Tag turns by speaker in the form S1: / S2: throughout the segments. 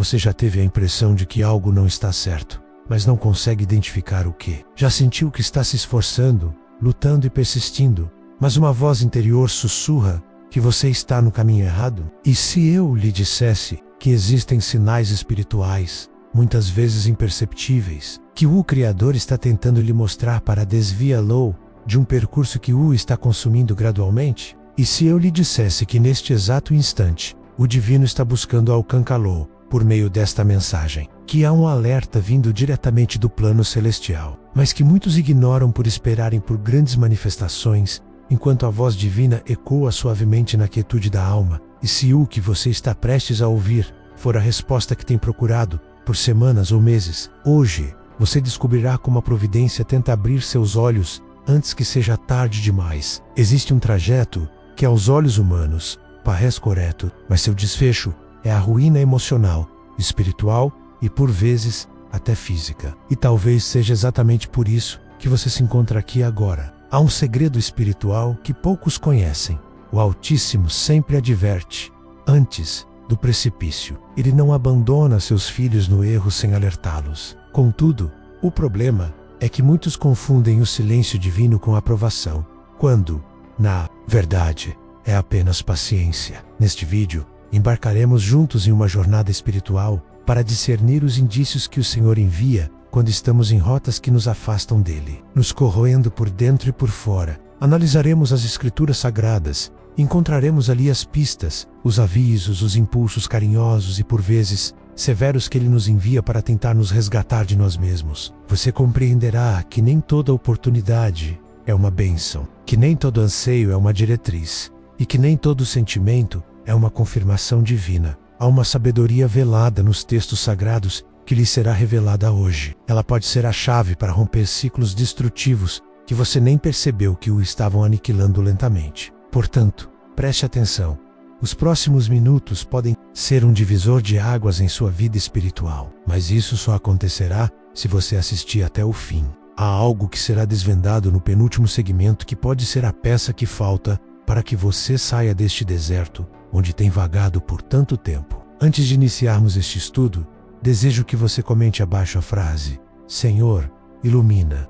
S1: Você já teve a impressão de que algo não está certo, mas não consegue identificar o que? Já sentiu que está se esforçando, lutando e persistindo, mas uma voz interior sussurra que você está no caminho errado? E se eu lhe dissesse que existem sinais espirituais, muitas vezes imperceptíveis, que o Criador está tentando lhe mostrar para desviá-lo de um percurso que o está consumindo gradualmente? E se eu lhe dissesse que neste exato instante, o Divino está buscando alcançá-lo por meio desta mensagem, que há um alerta vindo diretamente do plano celestial, mas que muitos ignoram por esperarem por grandes manifestações, enquanto a voz divina ecoa suavemente na quietude da alma? E se o que você está prestes a ouvir for a resposta que tem procurado por semanas ou meses, hoje você descobrirá como a providência tenta abrir seus olhos antes que seja tarde demais. Existe um trajeto que aos olhos humanos parece correto, mas seu desfecho é a ruína emocional, espiritual e por vezes até física. E talvez seja exatamente por isso que você se encontra aqui agora. Há um segredo espiritual que poucos conhecem. O Altíssimo sempre adverte antes do precipício. Ele não abandona seus filhos no erro sem alertá-los. Contudo, o problema é que muitos confundem o silêncio divino com aprovação, quando, na verdade, é apenas paciência. Neste vídeo, embarcaremos juntos em uma jornada espiritual para discernir os indícios que o Senhor envia quando estamos em rotas que nos afastam dele, nos corroendo por dentro e por fora. Analisaremos as escrituras sagradas, encontraremos ali as pistas, os avisos, os impulsos carinhosos e por vezes severos que ele nos envia para tentar nos resgatar de nós mesmos. Você compreenderá que nem toda oportunidade é uma bênção, que nem todo anseio é uma diretriz, e que nem todo sentimento é uma confirmação divina. Há uma sabedoria velada nos textos sagrados que lhe será revelada hoje. Ela pode ser a chave para romper ciclos destrutivos que você nem percebeu que o estavam aniquilando lentamente. Portanto, preste atenção. Os próximos minutos podem ser um divisor de águas em sua vida espiritual, mas isso só acontecerá se você assistir até o fim. Há algo que será desvendado no penúltimo segmento que pode ser a peça que falta para que você saia deste deserto onde tem vagado por tanto tempo. Antes de iniciarmos este estudo, desejo que você comente abaixo a frase: Senhor, ilumina.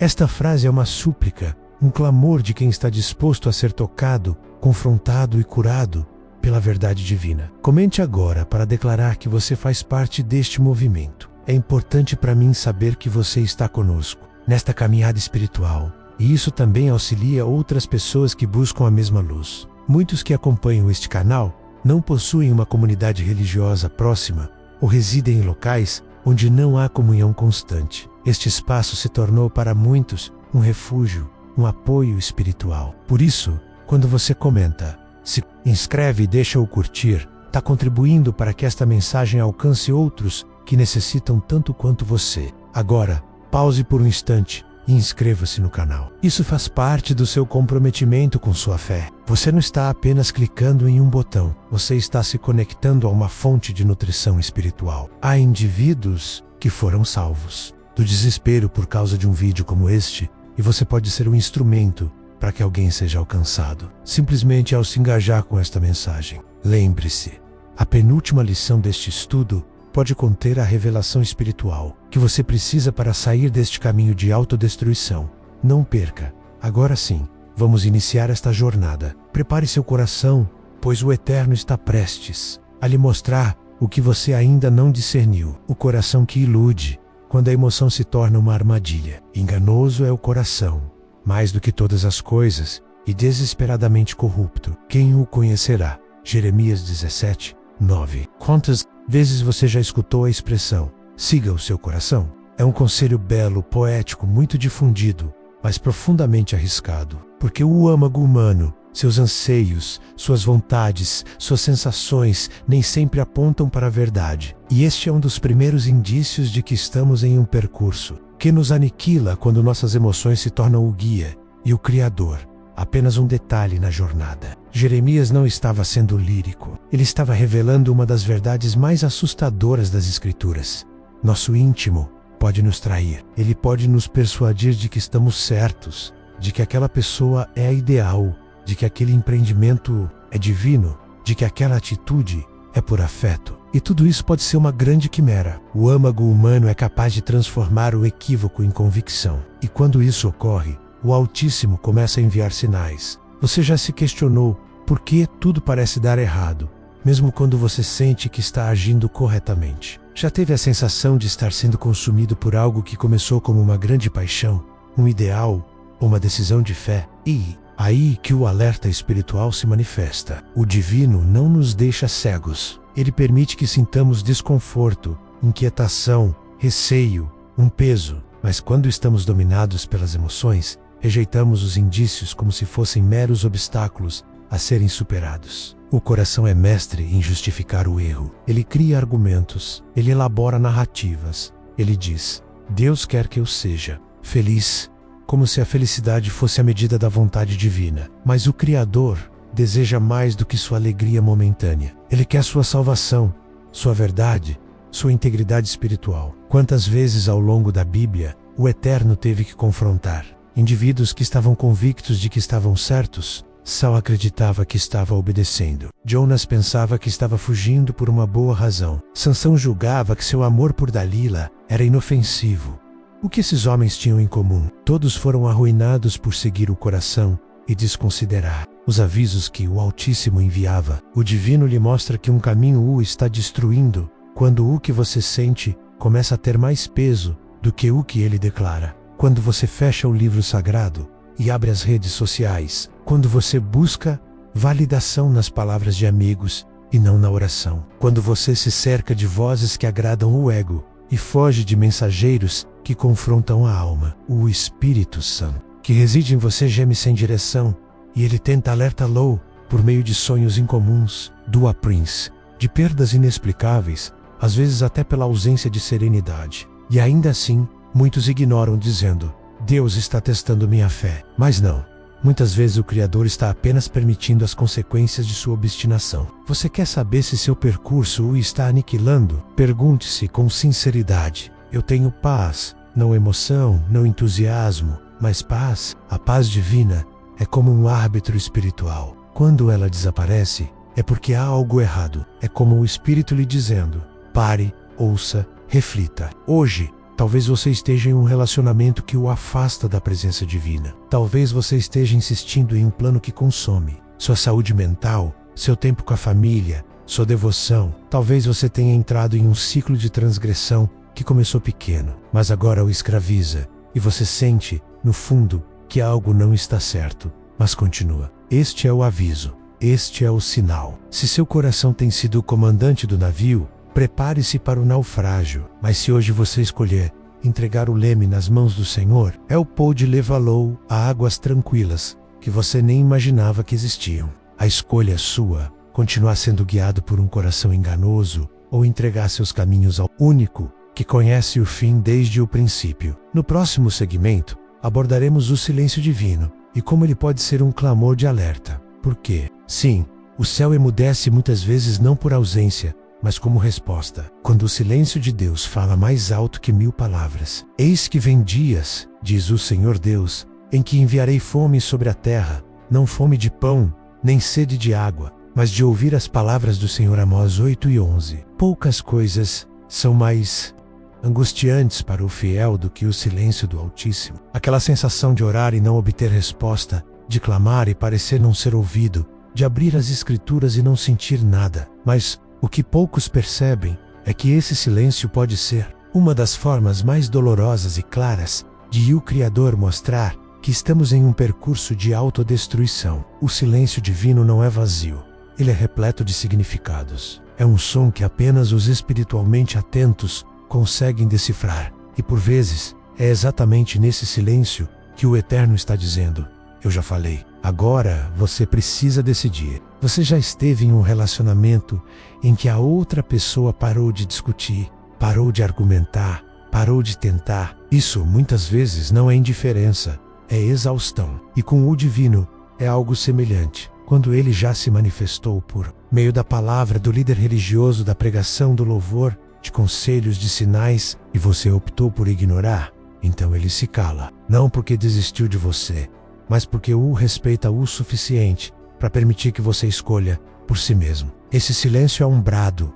S1: Esta frase é uma súplica, um clamor de quem está disposto a ser tocado, confrontado e curado pela verdade divina. Comente agora para declarar que você faz parte deste movimento. É importante para mim saber que você está conosco nesta caminhada espiritual, e isso também auxilia outras pessoas que buscam a mesma luz. Muitos que acompanham este canal não possuem uma comunidade religiosa próxima ou residem em locais onde não há comunhão constante. Este espaço se tornou para muitos um refúgio, um apoio espiritual. Por isso, quando você comenta, se inscreve e deixa o curtir, está contribuindo para que esta mensagem alcance outros que necessitam tanto quanto você. Agora, pause por um instante e inscreva-se no canal. Isso faz parte do seu comprometimento com sua fé. Você não está apenas clicando em um botão, você está se conectando a uma fonte de nutrição espiritual. Há indivíduos que foram salvos do desespero por causa de um vídeo como este, e você pode ser um instrumento para que alguém seja alcançado, simplesmente ao se engajar com esta mensagem. Lembre-se, a penúltima lição deste estudo pode conter a revelação espiritual que você precisa para sair deste caminho de autodestruição. Não perca. Agora sim, vamos iniciar esta jornada. Prepare seu coração, pois o Eterno está prestes a lhe mostrar o que você ainda não discerniu. O coração que ilude, quando a emoção se torna uma armadilha. Enganoso é o coração, mais do que todas as coisas, e desesperadamente corrupto. Quem o conhecerá? Jeremias 17, 9. Quantas vezes você já escutou a expressão, siga o seu coração? É um conselho belo, poético, muito difundido, mas profundamente arriscado. Porque o âmago humano, seus anseios, suas vontades, suas sensações, nem sempre apontam para a verdade. E este é um dos primeiros indícios de que estamos em um percurso que nos aniquila quando nossas emoções se tornam o guia e o Criador, apenas um detalhe na jornada. Jeremias não estava sendo lírico. Ele estava revelando uma das verdades mais assustadoras das Escrituras. Nosso íntimo pode nos trair. Ele pode nos persuadir de que estamos certos, de que aquela pessoa é a ideal, de que aquele empreendimento é divino, de que aquela atitude é por afeto. E tudo isso pode ser uma grande quimera. O âmago humano é capaz de transformar o equívoco em convicção. E quando isso ocorre, o Altíssimo começa a enviar sinais. Você já se questionou por que tudo parece dar errado, mesmo quando você sente que está agindo corretamente? Já teve a sensação de estar sendo consumido por algo que começou como uma grande paixão, um ideal ou uma decisão de fé? E aí que o alerta espiritual se manifesta. O divino não nos deixa cegos. Ele permite que sintamos desconforto, inquietação, receio, um peso. Mas quando estamos dominados pelas emoções, rejeitamos os indícios como se fossem meros obstáculos a serem superados. O coração é mestre em justificar o erro. Ele cria argumentos, ele elabora narrativas. Ele diz: Deus quer que eu seja feliz, como se a felicidade fosse a medida da vontade divina. Mas o Criador deseja mais do que sua alegria momentânea. Ele quer sua salvação, sua verdade, sua integridade espiritual. Quantas vezes ao longo da Bíblia o Eterno teve que confrontar indivíduos que estavam convictos de que estavam certos? Saul acreditava que estava obedecendo. Jonas pensava que estava fugindo por uma boa razão. Sansão julgava que seu amor por Dalila era inofensivo. O que esses homens tinham em comum? Todos foram arruinados por seguir o coração e desconsiderar os avisos que o Altíssimo enviava. O divino lhe mostra que um caminho o está destruindo quando o que você sente começa a ter mais peso do que o que ele declara. Quando você fecha o livro sagrado e abre as redes sociais, quando você busca validação nas palavras de amigos e não na oração, quando você se cerca de vozes que agradam o ego e foge de mensageiros que confrontam a alma. O Espírito Santo, que reside em você, geme sem direção, e ele tenta alertá-lo por meio de sonhos incomuns, do Prince, de perdas inexplicáveis, às vezes até pela ausência de serenidade. E ainda assim, muitos ignoram, dizendo: Deus está testando minha fé. Mas não. Muitas vezes o Criador está apenas permitindo as consequências de sua obstinação. Você quer saber se seu percurso o está aniquilando? Pergunte-se com sinceridade: eu tenho paz, não emoção, não entusiasmo, mas paz. A paz divina é como um árbitro espiritual. Quando ela desaparece, é porque há algo errado. É como o Espírito lhe dizendo: pare, ouça, reflita. Hoje, talvez você esteja em um relacionamento que o afasta da presença divina. Talvez você esteja insistindo em um plano que consome sua saúde mental, seu tempo com a família, sua devoção. Talvez você tenha entrado em um ciclo de transgressão que começou pequeno, mas agora o escraviza, e você sente, no fundo, que algo não está certo, mas continua. Este é o aviso, este é o sinal. Se seu coração tem sido o comandante do navio, prepare-se para o naufrágio. Mas se hoje você escolher entregar o leme nas mãos do Senhor, El pode levá-lo a águas tranquilas que você nem imaginava que existiam. A escolha é sua: continuar sendo guiado por um coração enganoso ou entregar seus caminhos ao único que conhece o fim desde o princípio. No próximo segmento, abordaremos o silêncio divino e como ele pode ser um clamor de alerta. Por quê? Sim, o céu emudece muitas vezes não por ausência, mas como resposta. Quando o silêncio de Deus fala mais alto que 1000 palavras. Eis que vem dias, diz o Senhor Deus, em que enviarei fome sobre a terra, não fome de pão, nem sede de água, mas de ouvir as palavras do Senhor. Amós 8:11. Poucas coisas são mais angustiantes para o fiel do que o silêncio do Altíssimo. Aquela sensação de orar e não obter resposta, de clamar e parecer não ser ouvido, de abrir as Escrituras e não sentir nada. Mas o que poucos percebem é que esse silêncio pode ser uma das formas mais dolorosas e claras de o Criador mostrar que estamos em um percurso de autodestruição. O silêncio divino não é vazio, ele é repleto de significados. É um som que apenas os espiritualmente atentos conseguem decifrar. E por vezes, é exatamente nesse silêncio que o Eterno está dizendo: eu já falei, agora você precisa decidir. Você já esteve em um relacionamento em que a outra pessoa parou de discutir, parou de argumentar, parou de tentar. Isso muitas vezes não é indiferença, é exaustão. E com o divino é algo semelhante. Quando ele já se manifestou por meio da palavra, do líder religioso, da pregação, do louvor, de conselhos, de sinais, e você optou por ignorar, então ele se cala. Não porque desistiu de você, mas porque o respeita o suficiente para permitir que você escolha por si mesmo. Esse silêncio é um brado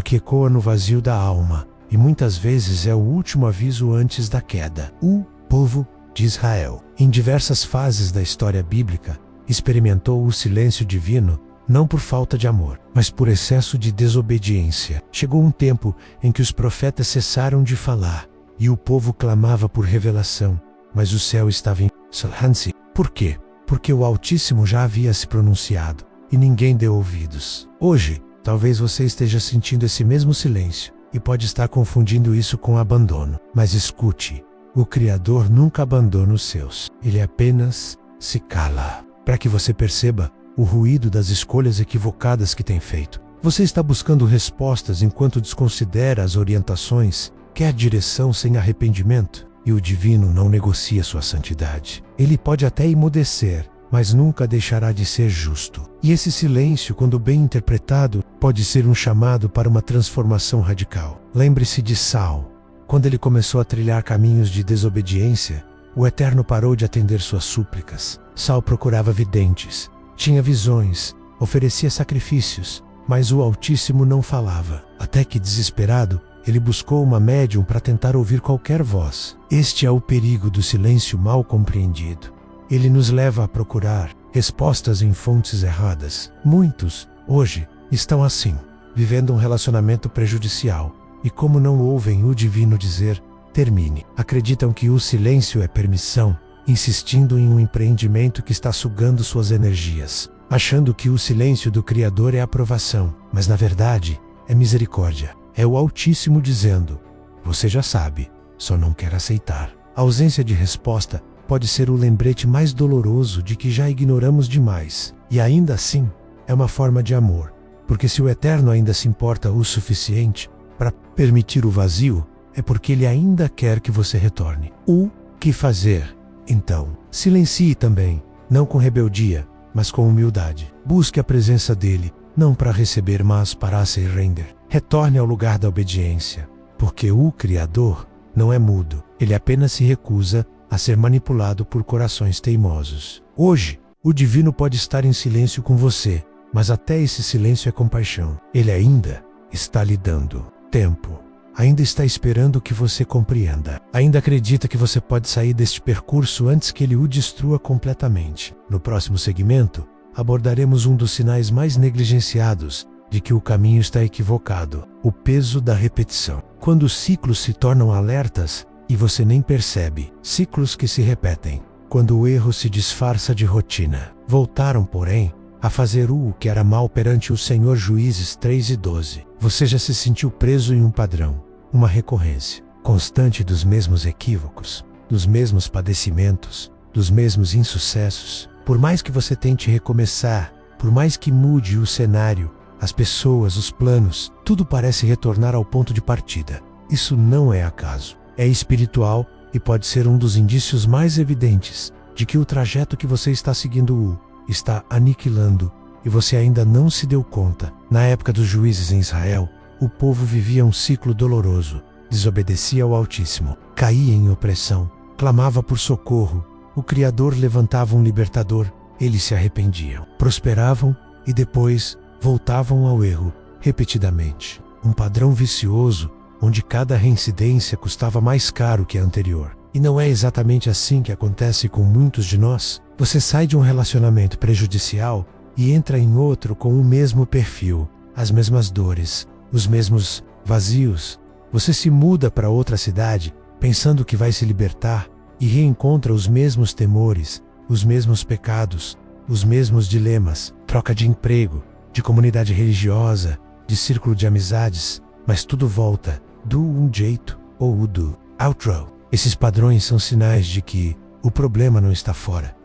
S1: que ecoa no vazio da alma, e muitas vezes é o último aviso antes da queda. O povo de Israel, em diversas fases da história bíblica, experimentou o silêncio divino não por falta de amor, mas por excesso de desobediência. Chegou um tempo em que os profetas cessaram de falar, e o povo clamava por revelação, mas o céu estava em silêncio. Por quê? Porque o Altíssimo já havia se pronunciado, e ninguém deu ouvidos. Hoje, talvez você esteja sentindo esse mesmo silêncio, e pode estar confundindo isso com abandono. Mas escute, o Criador nunca abandona os seus. Ele apenas se cala, para que você perceba o ruído das escolhas equivocadas que tem feito. Você está buscando respostas enquanto desconsidera as orientações, quer direção sem arrependimento, e o divino não negocia sua santidade. Ele pode até emudecer, mas nunca deixará de ser justo. E esse silêncio, quando bem interpretado, pode ser um chamado para uma transformação radical. Lembre-se de Saul. Quando ele começou a trilhar caminhos de desobediência, o Eterno parou de atender suas súplicas. Saul procurava videntes, tinha visões, oferecia sacrifícios, mas o Altíssimo não falava. Até que, desesperado, ele buscou uma médium para tentar ouvir qualquer voz. Este é o perigo do silêncio mal compreendido. Ele nos leva a procurar respostas em fontes erradas. Muitos, hoje, estão assim, vivendo um relacionamento prejudicial, e como não ouvem o divino dizer, termine, acreditam que o silêncio é permissão, insistindo em um empreendimento que está sugando suas energias, achando que o silêncio do Criador é aprovação, mas na verdade é misericórdia. É o Altíssimo dizendo, você já sabe, só não quer aceitar. A ausência de resposta pode ser o lembrete mais doloroso de que já ignoramos demais, e ainda assim é uma forma de amor, porque se o Eterno ainda se importa o suficiente para permitir o vazio, é porque Ele ainda quer que você retorne. O que fazer? Então, silencie também, não com rebeldia, mas com humildade. Busque a presença dEle, não para receber, mas para se render. Retorne ao lugar da obediência, porque o Criador não é mudo, Ele apenas se recusa a ser manipulado por corações teimosos. Hoje, o divino pode estar em silêncio com você, mas até esse silêncio é compaixão. Ele ainda está lhe dando tempo. Ainda está esperando que você compreenda. Ainda acredita que você pode sair deste percurso antes que ele o destrua completamente. No próximo segmento, abordaremos um dos sinais mais negligenciados de que o caminho está equivocado: o peso da repetição. Quando os ciclos se tornam alertas e você nem percebe, ciclos que se repetem, quando o erro se disfarça de rotina. Voltaram, porém, a fazer o que era mal perante o Senhor. Juízes 3:12. Você já se sentiu preso em um padrão, uma recorrência constante dos mesmos equívocos, dos mesmos padecimentos, dos mesmos insucessos. Por mais que você tente recomeçar, por mais que mude o cenário, as pessoas, os planos, tudo parece retornar ao ponto de partida. Isso não é acaso. É espiritual e pode ser um dos indícios mais evidentes de que o trajeto que você está seguindo está aniquilando e você ainda não se deu conta. Na época dos juízes em Israel, o povo vivia um ciclo doloroso, desobedecia ao Altíssimo, caía em opressão, clamava por socorro, o Criador levantava um libertador, eles se arrependiam, prosperavam e depois voltavam ao erro, repetidamente. Um padrão vicioso, onde cada reincidência custava mais caro que a anterior. E não é exatamente assim que acontece com muitos de nós. Você sai de um relacionamento prejudicial e entra em outro com o mesmo perfil, as mesmas dores, os mesmos vazios. Você se muda para outra cidade, pensando que vai se libertar, e reencontra os mesmos temores, os mesmos pecados, os mesmos dilemas, troca de emprego, de comunidade religiosa, de círculo de amizades, mas tudo volta do um jeito ou do outro. Esses padrões são sinais de que o problema não está fora,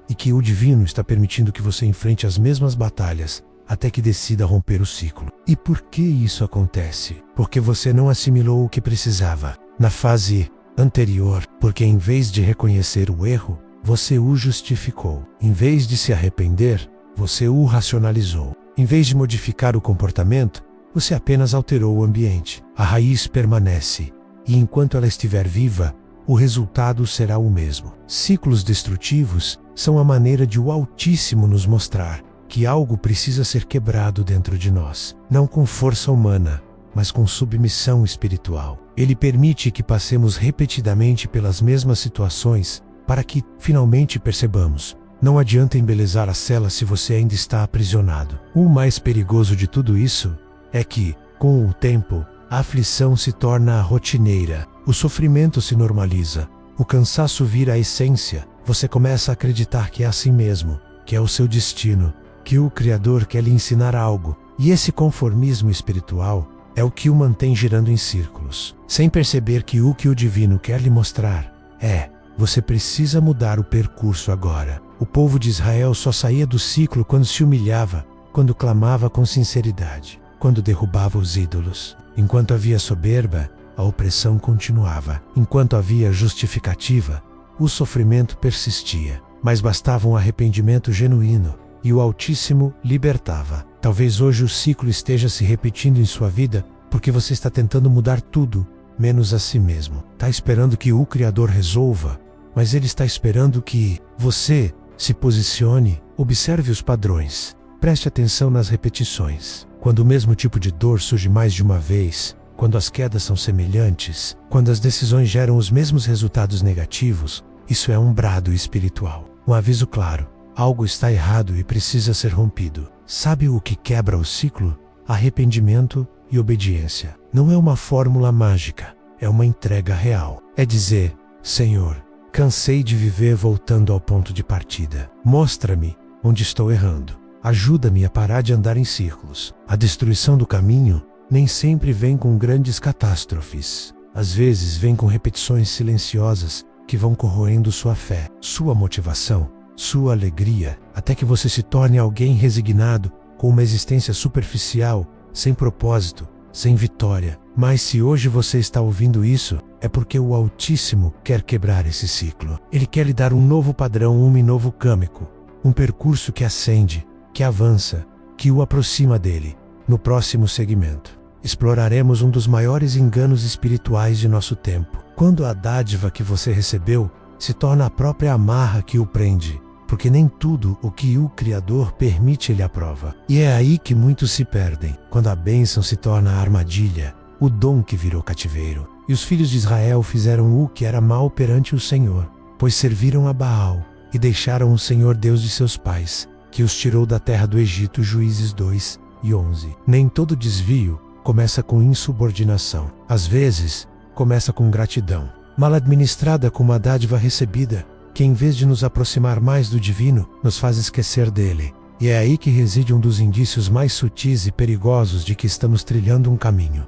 S1: e que o divino está permitindo que você enfrente as mesmas batalhas até que decida romper o ciclo. E por que isso acontece? Porque você não assimilou o que precisava na fase anterior, porque em vez de reconhecer o erro, você o justificou. Em vez de se arrepender, você o racionalizou. Em vez de modificar o comportamento, você apenas alterou o ambiente. A raiz permanece, e enquanto ela estiver viva, o resultado será o mesmo. Ciclos destrutivos são a maneira de o Altíssimo nos mostrar que algo precisa ser quebrado dentro de nós, não com força humana, mas com submissão espiritual. Ele permite que passemos repetidamente pelas mesmas situações para que, finalmente, percebamos: não adianta embelezar a cela se você ainda está aprisionado. O mais perigoso de tudo isso é que, com o tempo, a aflição se torna rotineira, o sofrimento se normaliza, o cansaço vira a essência, você começa a acreditar que é assim mesmo, que é o seu destino, que o Criador quer lhe ensinar algo, e esse conformismo espiritual é o que o mantém girando em círculos, sem perceber que o divino quer lhe mostrar é: você precisa mudar o percurso agora. O povo de Israel só saía do ciclo quando se humilhava, quando clamava com sinceridade, quando derrubava os ídolos. Enquanto havia soberba, a opressão continuava. Enquanto havia justificativa, o sofrimento persistia. Mas bastava um arrependimento genuíno e o Altíssimo libertava. Talvez hoje o ciclo esteja se repetindo em sua vida porque você está tentando mudar tudo, menos a si mesmo. Está esperando que o Criador resolva, mas Ele está esperando que você se posicione, observe os padrões, preste atenção nas repetições. Quando o mesmo tipo de dor surge mais de uma vez, quando as quedas são semelhantes, quando as decisões geram os mesmos resultados negativos, isso é um brado espiritual. Um aviso claro: algo está errado e precisa ser rompido. Sabe o que quebra o ciclo? Arrependimento e obediência. Não é uma fórmula mágica, é uma entrega real. É dizer: Senhor, cansei de viver voltando ao ponto de partida. Mostra-me onde estou errando. Ajuda-me a parar de andar em círculos. A destruição do caminho nem sempre vem com grandes catástrofes. Às vezes vem com repetições silenciosas que vão corroendo sua fé, sua motivação, sua alegria, até que você se torne alguém resignado, com uma existência superficial, sem propósito, sem vitória. Mas se hoje você está ouvindo isso, é porque o Altíssimo quer quebrar esse ciclo. Ele quer lhe dar um novo padrão, um novo câmico, um percurso que ascende, que avança, que o aproxima dele. No próximo segmento, exploraremos um dos maiores enganos espirituais de nosso tempo. Quando a dádiva que você recebeu se torna a própria amarra que o prende, porque nem tudo o que o Criador permite ele aprova. E é aí que muitos se perdem, quando a bênção se torna a armadilha, o dom que virou cativeiro. E os filhos de Israel fizeram o que era mal perante o Senhor, pois serviram a Baal e deixaram o Senhor Deus de seus pais, que os tirou da terra do Egito. Juízes 2:11. Nem todo desvio começa com insubordinação. Às vezes, começa com gratidão, mal administrada como a dádiva recebida, que em vez de nos aproximar mais do divino, nos faz esquecer dele. E é aí que reside um dos indícios mais sutis e perigosos de que estamos trilhando um caminho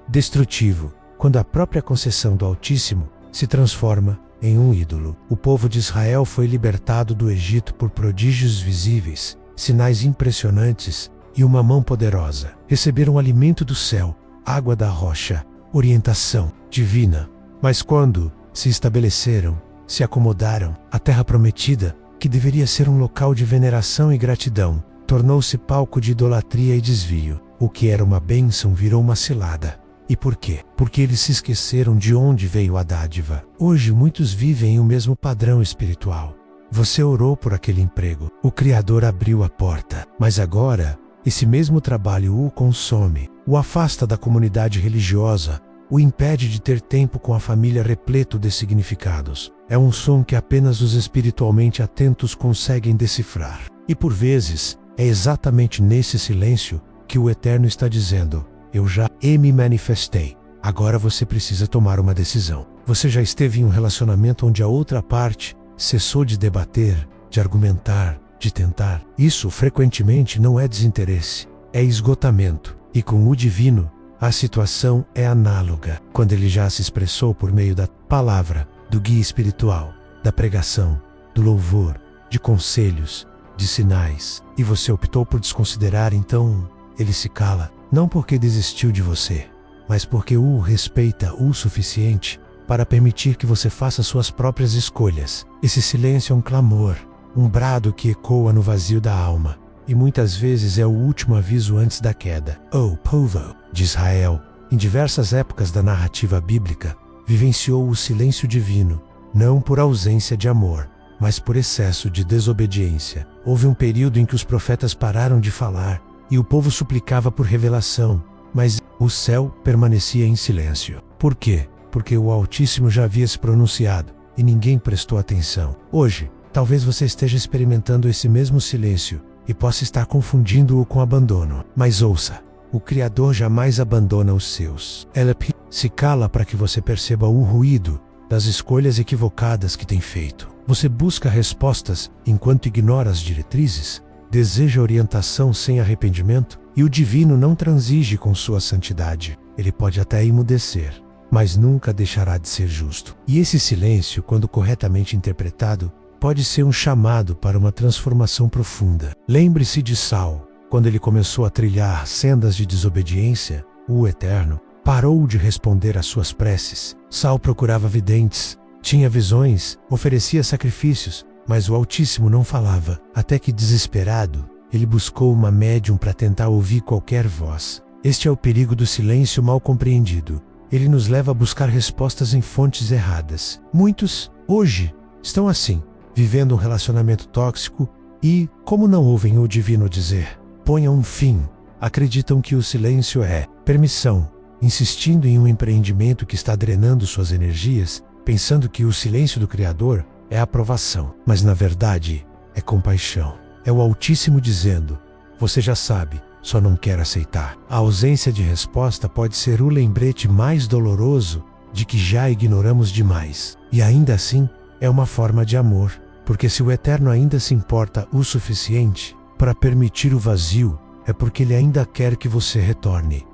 S1: destrutivo, quando a própria concessão do Altíssimo se transforma em um ídolo. O povo de Israel foi libertado do Egito por prodígios visíveis, sinais impressionantes e uma mão poderosa. Receberam alimento do céu, água da rocha, orientação divina. Mas quando se estabeleceram, se acomodaram, a terra prometida, que deveria ser um local de veneração e gratidão, tornou-se palco de idolatria e desvio. O que era uma bênção virou uma cilada. E por quê? Porque eles se esqueceram de onde veio a dádiva. Hoje muitos vivem em o mesmo padrão espiritual. Você orou por aquele emprego, o Criador abriu a porta, mas agora esse mesmo trabalho o consome, o afasta da comunidade religiosa, o impede de ter tempo com a família repleto de significados. É um som que apenas os espiritualmente atentos conseguem decifrar. E por vezes, é exatamente nesse silêncio que o Eterno está dizendo: eu já me manifestei. Agora você precisa tomar uma decisão. Você já esteve em um relacionamento onde a outra parte cessou de debater, de argumentar, de tentar. Isso frequentemente não é desinteresse, é esgotamento. E com o divino, a situação é análoga, quando ele já se expressou por meio da palavra, do guia espiritual, da pregação, do louvor, de conselhos, de sinais, e você optou por desconsiderar, então ele se cala, não porque desistiu de você, mas porque o respeita o suficiente para permitir que você faça suas próprias escolhas. Esse silêncio é um clamor, um brado que ecoa no vazio da alma, e muitas vezes é o último aviso antes da queda. O povo de Israel, em diversas épocas da narrativa bíblica, vivenciou o silêncio divino, não por ausência de amor, mas por excesso de desobediência. Houve um período em que os profetas pararam de falar, e o povo suplicava por revelação, mas o céu permanecia em silêncio. Por quê? Porque o Altíssimo já havia se pronunciado, e ninguém prestou atenção. Hoje, talvez você esteja experimentando esse mesmo silêncio, e possa estar confundindo-o com abandono. Mas ouça, o Criador jamais abandona os seus. Ela se cala para que você perceba o ruído das escolhas equivocadas que tem feito. Você busca respostas enquanto ignora as diretrizes, deseja orientação sem arrependimento, e o divino não transige com sua santidade. Ele pode até emudecer, mas nunca deixará de ser justo. E esse silêncio, quando corretamente interpretado, pode ser um chamado para uma transformação profunda. Lembre-se de Saul. Quando ele começou a trilhar sendas de desobediência, o Eterno parou de responder às suas preces. Saul procurava videntes, tinha visões, oferecia sacrifícios, mas o Altíssimo não falava, até que, desesperado, ele buscou uma médium para tentar ouvir qualquer voz. Este é o perigo do silêncio mal compreendido. Ele nos leva a buscar respostas em fontes erradas. Muitos, hoje, estão assim, vivendo um relacionamento tóxico e, como não ouvem o divino dizer, ponham um fim, acreditam que o silêncio é permissão, insistindo em um empreendimento que está drenando suas energias, pensando que o silêncio do Criador é aprovação. Mas na verdade, é compaixão. É o Altíssimo dizendo, você já sabe, só não quer aceitar. A ausência de resposta pode ser o lembrete mais doloroso de que já ignoramos demais. E ainda assim, é uma forma de amor, porque se o Eterno ainda se importa o suficiente para permitir o vazio, é porque Ele ainda quer que você retorne.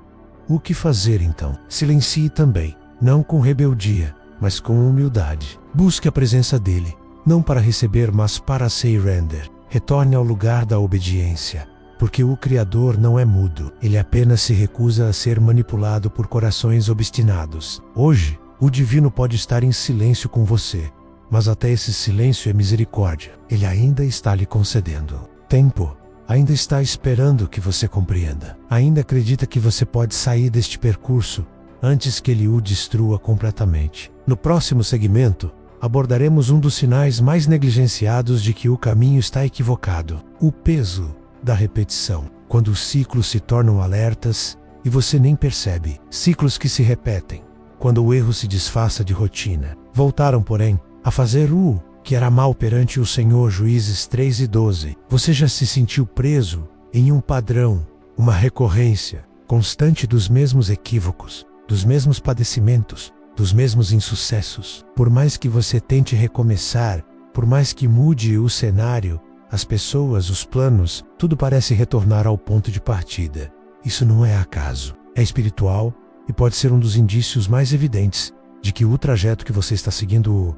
S1: O que fazer então? Silencie também, não com rebeldia, mas com humildade. Busque a presença dEle, não para receber, mas para se render. Retorne ao lugar da obediência, porque o Criador não é mudo, Ele apenas se recusa a ser manipulado por corações obstinados. Hoje, o Divino pode estar em silêncio com você, mas até esse silêncio é misericórdia. Ele ainda está lhe concedendo tempo. Ainda está esperando que você compreenda. Ainda acredita que você pode sair deste percurso antes que ele o destrua completamente. No próximo segmento, abordaremos um dos sinais mais negligenciados de que o caminho está equivocado: o peso da repetição. Quando os ciclos se tornam alertas e você nem percebe. Ciclos que se repetem. Quando o erro se disfarça de rotina. Voltaram, porém, a fazer o que era mal perante o Senhor. Juízes 3:12. Você já se sentiu preso em um padrão, uma recorrência constante dos mesmos equívocos, dos mesmos padecimentos, dos mesmos insucessos? Por mais que você tente recomeçar, por mais que mude o cenário, as pessoas, os planos, tudo parece retornar ao ponto de partida. Isso não é acaso. É espiritual e pode ser um dos indícios mais evidentes de que o trajeto que você está seguindo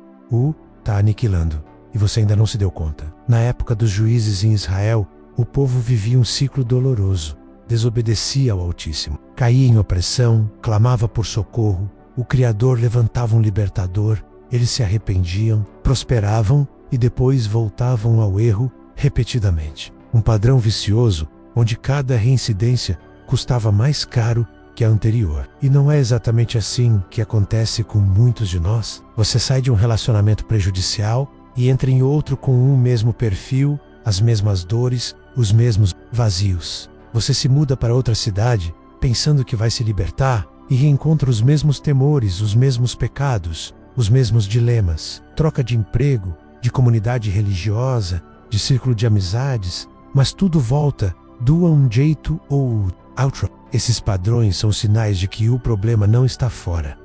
S1: está aniquilando, e você ainda não se deu conta. Na época dos juízes em Israel, o povo vivia um ciclo doloroso, desobedecia ao Altíssimo, caía em opressão, clamava por socorro, o Criador levantava um libertador, eles se arrependiam, prosperavam e depois voltavam ao erro repetidamente. Um padrão vicioso, onde cada reincidência custava mais caro que a anterior. E não é exatamente assim que acontece com muitos de nós. Você sai de um relacionamento prejudicial e entra em outro com um mesmo perfil, as mesmas dores, os mesmos vazios. Você se muda para outra cidade, pensando que vai se libertar, e reencontra os mesmos temores, os mesmos pecados, os mesmos dilemas. Troca de emprego, de comunidade religiosa, de círculo de amizades, mas tudo volta do um jeito ou outro. Esses padrões são sinais de que o problema não está fora,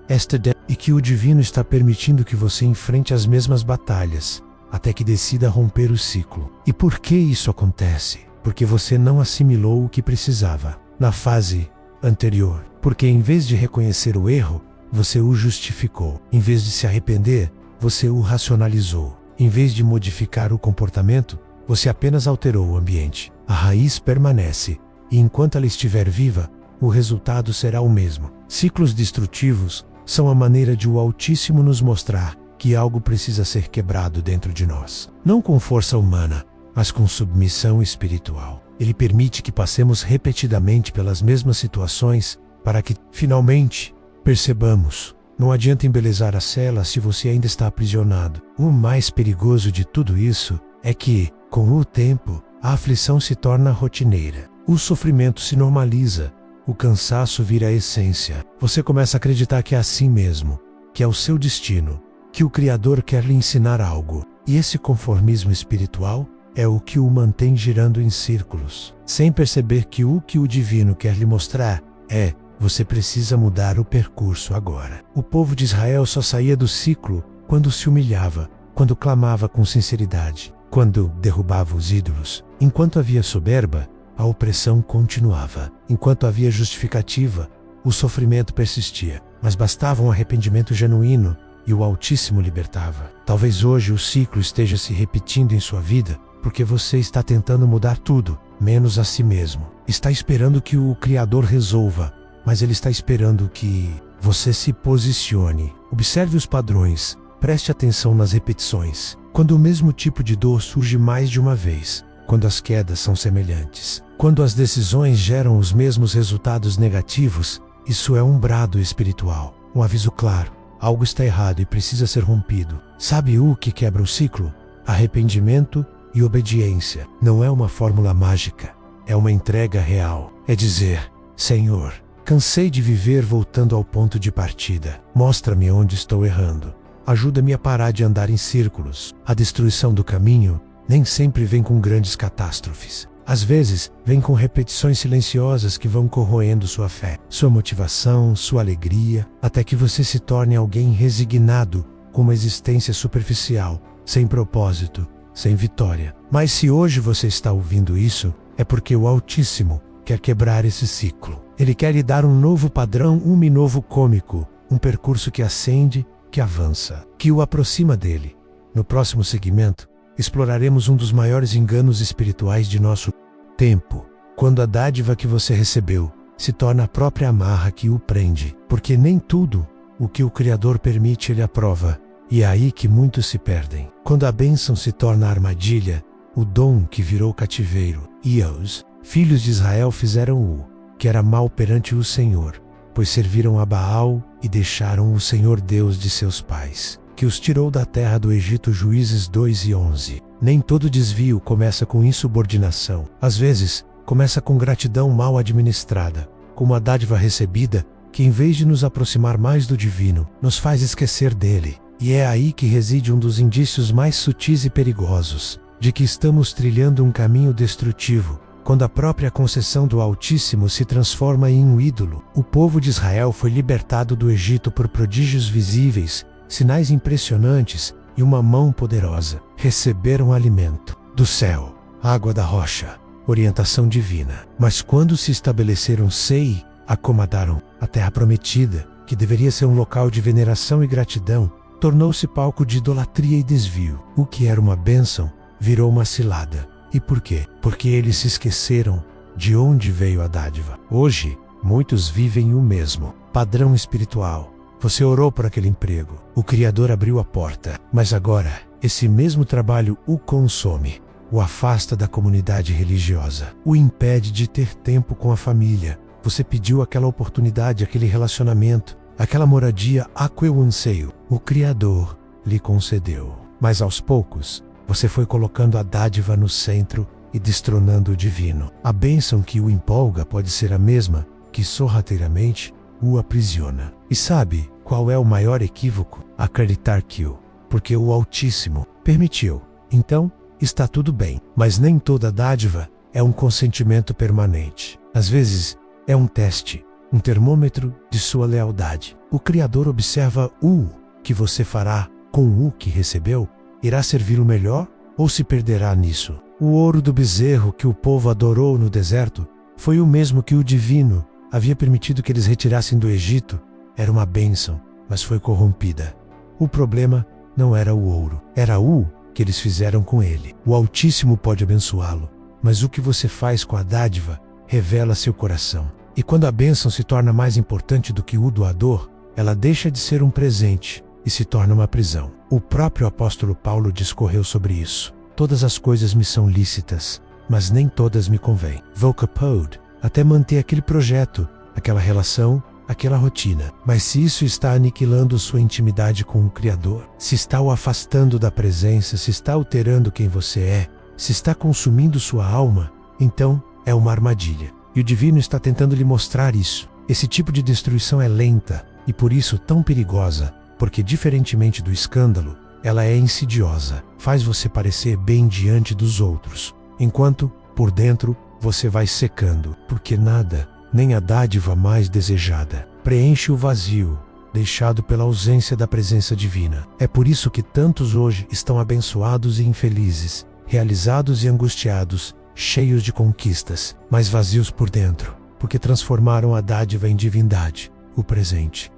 S1: e que o divino está permitindo que você enfrente as mesmas batalhas, até que decida romper o ciclo. E por que isso acontece? Porque você não assimilou o que precisava na fase anterior. Porque em vez de reconhecer o erro, você o justificou. Em vez de se arrepender, você o racionalizou. Em vez de modificar o comportamento, você apenas alterou o ambiente. A raiz permanece, e enquanto ela estiver viva, o resultado será o mesmo. Ciclos destrutivos são a maneira de o Altíssimo nos mostrar que algo precisa ser quebrado dentro de nós. Não com força humana, mas com submissão espiritual. Ele permite que passemos repetidamente pelas mesmas situações para que, finalmente, percebamos Não adianta embelezar a cela se você ainda está aprisionado. O mais perigoso de tudo isso é que, com o tempo, a aflição se torna rotineira. O sofrimento se normaliza. O cansaço vira a essência. Você começa a acreditar que é assim mesmo, que é o seu destino, que o Criador quer lhe ensinar algo. E esse conformismo espiritual é o que o mantém girando em círculos, sem perceber que o divino quer lhe mostrar é: você precisa mudar o percurso agora. O povo de Israel só saía do ciclo quando se humilhava, quando clamava com sinceridade, quando derrubava os ídolos. Enquanto havia soberba, a opressão continuava. Enquanto havia justificativa, o sofrimento persistia. Mas bastava um arrependimento genuíno e o Altíssimo libertava. Talvez hoje o ciclo esteja se repetindo em sua vida, porque você está tentando mudar tudo, menos a si mesmo. Está esperando que o Criador resolva, mas Ele está esperando que você se posicione. Observe os padrões, preste atenção nas repetições. Quando o mesmo tipo de dor surge mais de uma vez, quando as quedas são semelhantes, quando as decisões geram os mesmos resultados negativos, isso é um brado espiritual, um aviso claro. Algo está errado e precisa ser rompido. Sabe o que quebra o ciclo? Arrependimento e obediência. Não é uma fórmula mágica, é uma entrega real. É dizer: Senhor, cansei de viver voltando ao ponto de partida. Mostra-me onde estou errando. Ajuda-me a parar de andar em círculos. A destruição do caminho nem sempre vem com grandes catástrofes. Às vezes, vem com repetições silenciosas que vão corroendo sua fé, sua motivação, sua alegria, até que você se torne alguém resignado com uma existência superficial, sem propósito, sem vitória. Mas se hoje você está ouvindo isso, é porque o Altíssimo quer quebrar esse ciclo. Ele quer lhe dar um novo padrão, um novo cômico, um percurso que ascende, que avança, que o aproxima dele. No próximo segmento, exploraremos um dos maiores enganos espirituais de nosso tempo, quando a dádiva que você recebeu se torna a própria amarra que o prende, porque nem tudo o que o Criador permite Ele aprova, e é aí que muitos se perdem. Quando a bênção se torna a armadilha, o dom que virou cativeiro, e os filhos de Israel fizeram o que era mal perante o Senhor, pois serviram a Baal e deixaram o Senhor Deus de seus pais, que os tirou da terra do Egito. Juízes 2:11. Nem todo desvio começa com insubordinação. Às vezes, começa com gratidão mal administrada, com uma dádiva recebida que, em vez de nos aproximar mais do divino, nos faz esquecer dele. E é aí que reside um dos indícios mais sutis e perigosos de que estamos trilhando um caminho destrutivo, quando a própria concessão do Altíssimo se transforma em um ídolo. O povo de Israel foi libertado do Egito por prodígios visíveis, sinais impressionantes e uma mão poderosa. Receberam alimento do céu, água da rocha, orientação divina. Mas quando se estabeleceram Sei, acomodaram a terra prometida, que deveria ser um local de veneração e gratidão, tornou-se palco de idolatria e desvio. O que era uma bênção virou uma cilada. E por quê? Porque eles se esqueceram de onde veio a dádiva. Hoje, muitos vivem o mesmo padrão espiritual. Você orou por aquele emprego, o Criador abriu a porta, mas agora, esse mesmo trabalho o consome, o afasta da comunidade religiosa, o impede de ter tempo com a família. Você pediu aquela oportunidade, aquele relacionamento, aquela moradia a que eu anseio. O Criador lhe concedeu. Mas aos poucos, você foi colocando a dádiva no centro e destronando o divino. A bênção que o empolga pode ser a mesma que sorrateiramente o aprisiona. E sabe qual é o maior equívoco? Acreditar que porque o Altíssimo permitiu, então está tudo bem. Mas nem toda dádiva é um consentimento permanente. Às vezes é um teste, um termômetro de sua lealdade. O Criador observa o que você fará com o que recebeu. Irá servi-lo melhor ou se perderá nisso? O ouro do bezerro que o povo adorou no deserto foi o mesmo que o divino havia permitido que eles retirassem do Egito. Era uma bênção, mas foi corrompida. O problema não era o ouro, era o que eles fizeram com ele. O Altíssimo pode abençoá-lo, mas o que você faz com a dádiva revela seu coração. E quando a bênção se torna mais importante do que o doador, ela deixa de ser um presente e se torna uma prisão. O próprio apóstolo Paulo discorreu sobre isso. Todas as coisas me são lícitas, mas nem todas me convêm. Vocapode, até manter aquele projeto, aquela relação aquela rotina. Mas se isso está aniquilando sua intimidade com o Criador, se está o afastando da presença, se está alterando quem você é, se está consumindo sua alma, então é uma armadilha. E o divino está tentando lhe mostrar isso. Esse tipo de destruição é lenta e por isso tão perigosa, porque diferentemente do escândalo, ela é insidiosa, faz você parecer bem diante dos outros, enquanto, por dentro, você vai secando, porque nada, nem a dádiva mais desejada, preenche o vazio deixado pela ausência da presença divina. É por isso que tantos hoje estão abençoados e infelizes, realizados e angustiados, cheios de conquistas, mas vazios por dentro, porque transformaram a dádiva em divindade, o presente.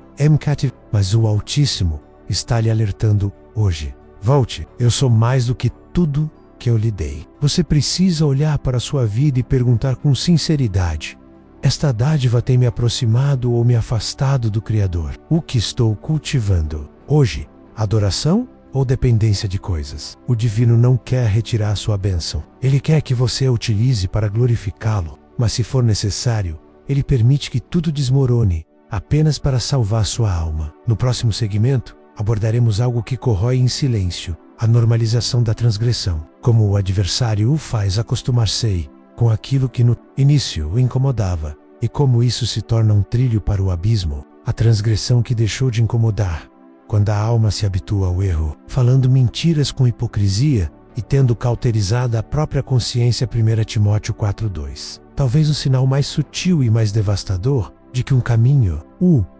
S1: Mas o Altíssimo está lhe alertando hoje. Volte, eu sou mais do que tudo que eu lhe dei. Você precisa olhar para a sua vida e perguntar com sinceridade: esta dádiva tem me aproximado ou me afastado do Criador? O que estou cultivando hoje? Adoração ou dependência de coisas? O divino não quer retirar sua bênção. Ele quer que você a utilize para glorificá-lo, mas se for necessário, ele permite que tudo desmorone, apenas para salvar sua alma. No próximo segmento, abordaremos algo que corrói em silêncio: a normalização da transgressão. Como o adversário o faz acostumar-se com aquilo que no início o incomodava, e como isso se torna um trilho para o abismo, a transgressão que deixou de incomodar, quando a alma se habitua ao erro, falando mentiras com hipocrisia e tendo cauterizada a própria consciência. 1 Timóteo 4:2. Talvez o sinal mais sutil e mais devastador de que um caminho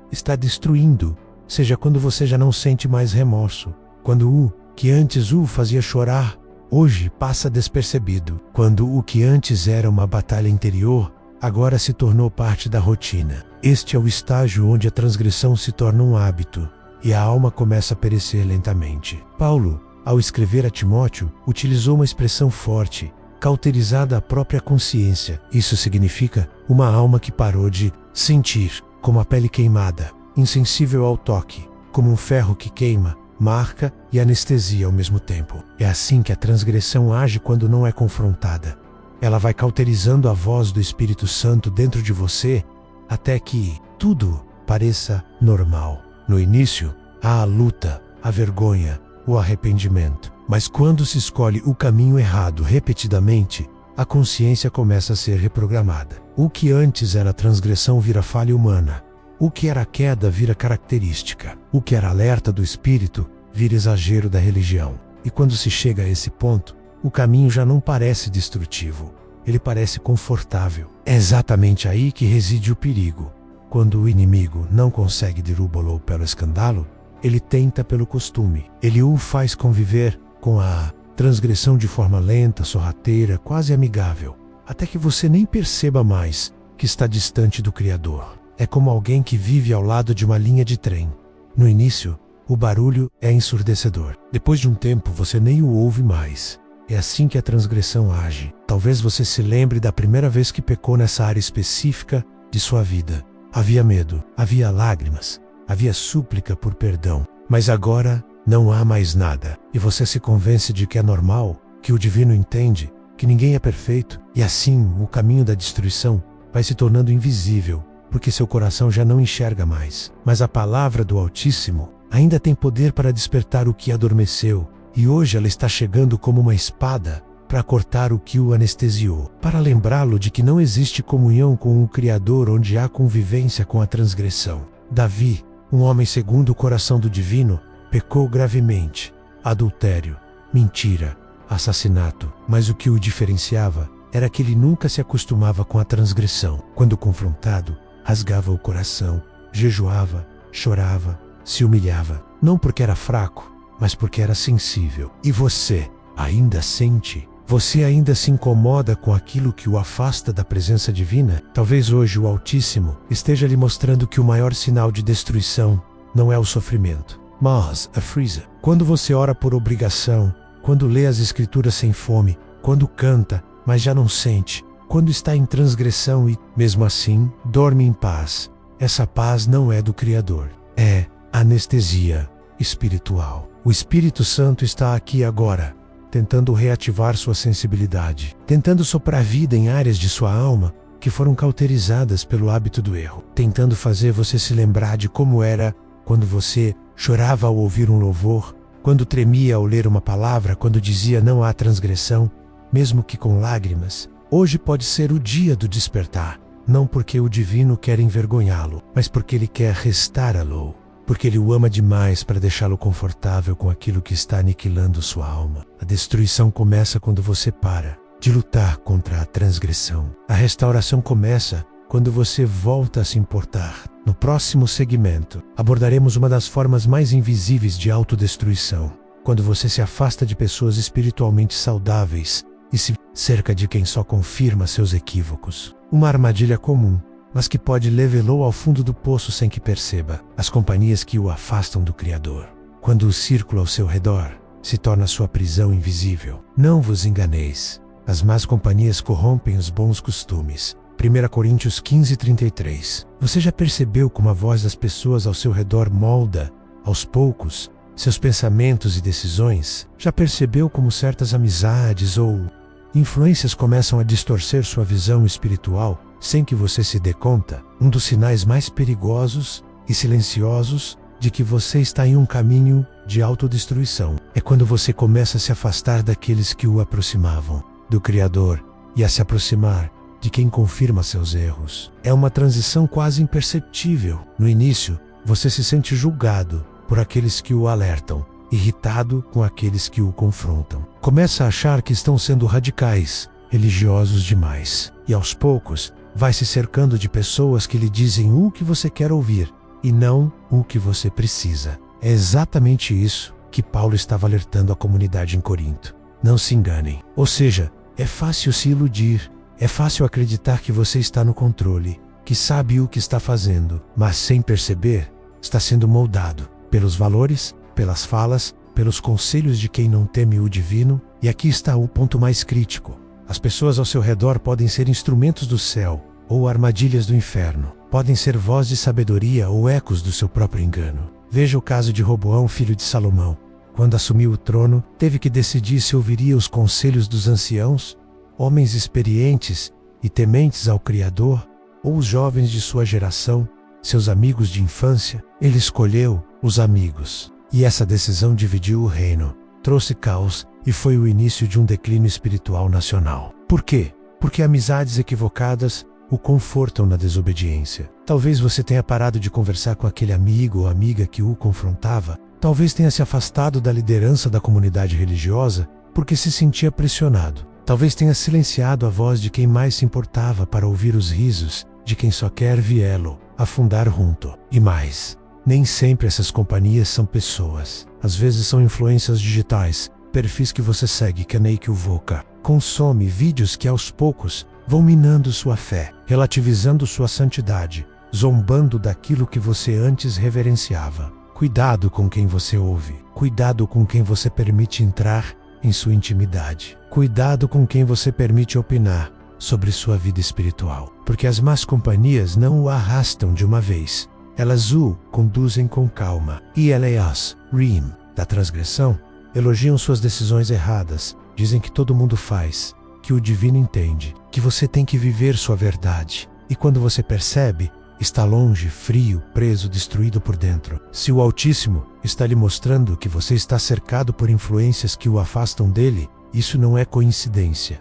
S1: está destruindo seja quando você já não sente mais remorso, quando o que antes o fazia chorar, hoje passa despercebido, quando o que antes era uma batalha interior, agora se tornou parte da rotina. Este é o estágio onde a transgressão se torna um hábito, e a alma começa a perecer lentamente. Paulo, ao escrever a Timóteo, utilizou uma expressão forte: cauterizada a própria consciência. Isso significa uma alma que parou de sentir, como a pele queimada, insensível ao toque, como um ferro que queima, marca e anestesia ao mesmo tempo. É assim que a transgressão age quando não é confrontada. Ela vai cauterizando a voz do Espírito Santo dentro de você até que tudo pareça normal. No início, há a luta, a vergonha, o arrependimento. Mas quando se escolhe o caminho errado repetidamente, a consciência começa a ser reprogramada. O que antes era transgressão vira falha humana. O que era queda vira característica. O que era alerta do espírito vira exagero da religião. E quando se chega a esse ponto, o caminho já não parece destrutivo. Ele parece confortável. É exatamente aí que reside o perigo. Quando o inimigo não consegue derrubá-lo pelo escândalo, ele tenta pelo costume. Ele o faz conviver com a transgressão de forma lenta, sorrateira, quase amigável, até que você nem perceba mais que está distante do Criador. É como alguém que vive ao lado de uma linha de trem. No início, o barulho é ensurdecedor. Depois de um tempo, você nem o ouve mais. É assim que a transgressão age. Talvez você se lembre da primeira vez que pecou nessa área específica de sua vida. Havia medo, havia lágrimas, havia súplica por perdão. Mas agora não há mais nada. E você se convence de que é normal, que o divino entende, que ninguém é perfeito. E assim, o caminho da destruição vai se tornando invisível, porque seu coração já não enxerga mais. Mas a palavra do Altíssimo ainda tem poder para despertar o que adormeceu, e hoje ela está chegando como uma espada para cortar o que o anestesiou, para lembrá-lo de que não existe comunhão com o Criador onde há convivência com a transgressão. Davi, um homem segundo o coração do divino, pecou gravemente: adultério, mentira, assassinato. Mas o que o diferenciava era que ele nunca se acostumava com a transgressão. Quando confrontado, rasgava o coração, jejuava, chorava, se humilhava, não porque era fraco, mas porque era sensível. E você ainda sente? Você ainda se incomoda com aquilo que o afasta da presença divina? Talvez hoje o Altíssimo esteja lhe mostrando que o maior sinal de destruição não é o sofrimento, mas a frisa. Quando você ora por obrigação, quando lê as escrituras sem fome, quando canta, mas já não sente, quando está em transgressão e, mesmo assim, dorme em paz. Essa paz não é do Criador. É anestesia espiritual. O Espírito Santo está aqui agora, tentando reativar sua sensibilidade, tentando soprar vida em áreas de sua alma que foram cauterizadas pelo hábito do erro, tentando fazer você se lembrar de como era quando você chorava ao ouvir um louvor, quando tremia ao ler uma palavra, quando dizia não há transgressão, mesmo que com lágrimas. Hoje pode ser o dia do despertar, não porque o divino quer envergonhá-lo, mas porque ele quer restaurá-lo, porque ele o ama demais para deixá-lo confortável com aquilo que está aniquilando sua alma. A destruição começa quando você para de lutar contra a transgressão. A restauração começa quando você volta a se importar. No próximo segmento, abordaremos uma das formas mais invisíveis de autodestruição, quando você se afasta de pessoas espiritualmente saudáveis e se cerca de quem só confirma seus equívocos. Uma armadilha comum, mas que pode levá-lo ao fundo do poço sem que perceba. As companhias que o afastam do Criador. Quando o círculo ao seu redor se torna sua prisão invisível. Não vos enganeis. As más companhias corrompem os bons costumes. 1 Coríntios 15:33. Você já percebeu como a voz das pessoas ao seu redor molda, aos poucos, seus pensamentos e decisões? Já percebeu como certas amizades ou influências começam a distorcer sua visão espiritual sem que você se dê conta? Um dos sinais mais perigosos e silenciosos de que você está em um caminho de autodestruição é quando você começa a se afastar daqueles que o aproximavam do Criador e a se aproximar de quem confirma seus erros. É uma transição quase imperceptível. No início, você se sente julgado por aqueles que o alertam, irritado com aqueles que o confrontam. Começa a achar que estão sendo radicais, religiosos demais. E aos poucos, vai se cercando de pessoas que lhe dizem o que você quer ouvir e não o que você precisa. É exatamente isso que Paulo estava alertando a comunidade em Corinto. Não se enganem. Ou seja, é fácil se iludir, é fácil acreditar que você está no controle, que sabe o que está fazendo, mas sem perceber, está sendo moldado pelos valores, pelas falas, pelos conselhos de quem não teme o divino. E aqui está o ponto mais crítico. As pessoas ao seu redor podem ser instrumentos do céu ou armadilhas do inferno. Podem ser voz de sabedoria ou ecos do seu próprio engano. Veja o caso de Roboão, filho de Salomão. Quando assumiu o trono, teve que decidir se ouviria os conselhos dos anciãos, homens experientes e tementes ao Criador, ou os jovens de sua geração, seus amigos de infância. Ele escolheu os amigos. E essa decisão dividiu o reino, trouxe caos e foi o início de um declínio espiritual nacional. Por quê? Porque amizades equivocadas o confortam na desobediência. Talvez você tenha parado de conversar com aquele amigo ou amiga que o confrontava. Talvez tenha se afastado da liderança da comunidade religiosa porque se sentia pressionado. Talvez tenha silenciado a voz de quem mais se importava para ouvir os risos de quem só quer vê-lo afundar junto. E mais, nem sempre essas companhias são pessoas. Às vezes são influências digitais, perfis que você segue que nem que o voca. Consome vídeos que aos poucos vão minando sua fé, relativizando sua santidade, zombando daquilo que você antes reverenciava. Cuidado com quem você ouve. Cuidado com quem você permite entrar em sua intimidade. Cuidado com quem você permite opinar sobre sua vida espiritual. Porque as más companhias não o arrastam de uma vez. Elas o conduzem com calma. E Elias, Rim, da transgressão, elogiam suas decisões erradas. Dizem que todo mundo faz, que o divino entende, que você tem que viver sua verdade. E quando você percebe, está longe, frio, preso, destruído por dentro. Se o Altíssimo está lhe mostrando que você está cercado por influências que o afastam dele, isso não é coincidência.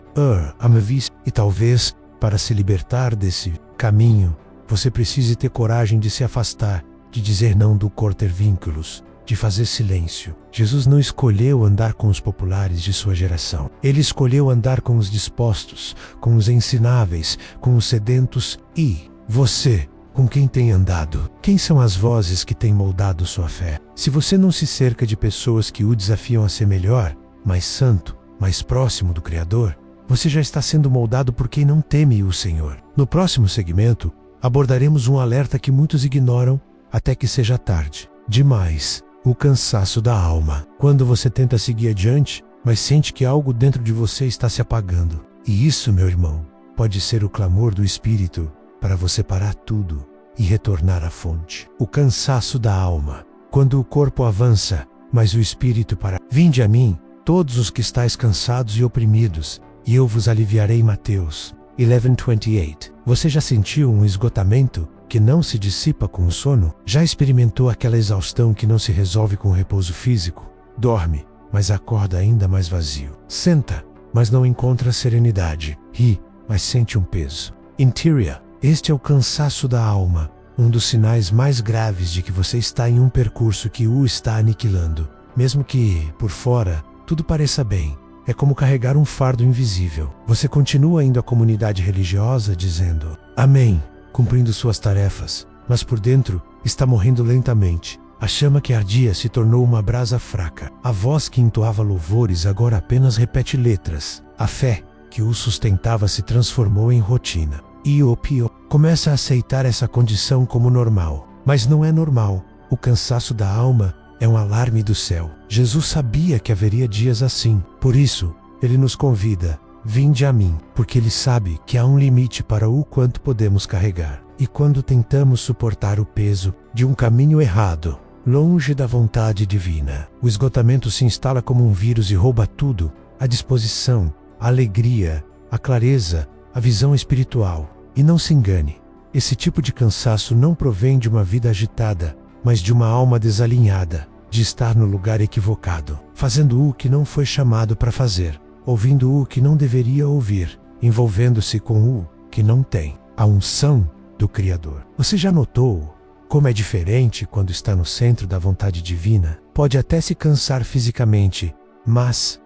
S1: E talvez, para se libertar desse caminho, você precise ter coragem de se afastar, de dizer não, do cortar vínculos, de fazer silêncio. Jesus não escolheu andar com os populares de sua geração. Ele escolheu andar com os dispostos, com os ensináveis, com os sedentos. E você, com quem tem andado? Quem são as vozes que têm moldado sua fé? Se você não se cerca de pessoas que o desafiam a ser melhor, mais santo, mais próximo do Criador, você já está sendo moldado por quem não teme o Senhor. No próximo segmento, abordaremos um alerta que muitos ignoram até que seja tarde demais: o cansaço da alma. Quando você tenta seguir adiante, mas sente que algo dentro de você está se apagando. E isso, meu irmão, pode ser o clamor do Espírito para você parar tudo e retornar à fonte. O cansaço da alma. Quando o corpo avança, mas o Espírito para. Vinde a mim, todos os que estáis cansados e oprimidos, e eu vos aliviarei. Mateus 11:28. Você já sentiu um esgotamento que não se dissipa com o sono? Já experimentou aquela exaustão que não se resolve com o repouso físico? Dorme, mas acorda ainda mais vazio. Senta, mas não encontra serenidade. Ri, mas sente um peso. Interior. Este é o cansaço da alma, um dos sinais mais graves de que você está em um percurso que o está aniquilando. Mesmo que, por fora, tudo pareça bem. É como carregar um fardo invisível. Você continua indo à comunidade religiosa dizendo amém, cumprindo suas tarefas, mas por dentro está morrendo lentamente. A chama que ardia se tornou uma brasa fraca. A voz que entoava louvores agora apenas repete letras. A fé que o sustentava se transformou em rotina. E o pior, começa a aceitar essa condição como normal. Mas não é normal. O cansaço da alma é um alarme do céu. Jesus sabia que haveria dias assim. Por isso, ele nos convida: vinde a mim, porque ele sabe que há um limite para o quanto podemos carregar. E quando tentamos suportar o peso de um caminho errado, longe da vontade divina, o esgotamento se instala como um vírus e rouba tudo: a disposição, a alegria, a clareza, a visão espiritual. E não se engane, esse tipo de cansaço não provém de uma vida agitada, mas de uma alma desalinhada, de estar no lugar equivocado, fazendo o que não foi chamado para fazer, ouvindo o que não deveria ouvir, envolvendo-se com o que não tem a unção do Criador. Você já notou como é diferente quando está no centro da vontade divina? Pode até se cansar fisicamente, mas,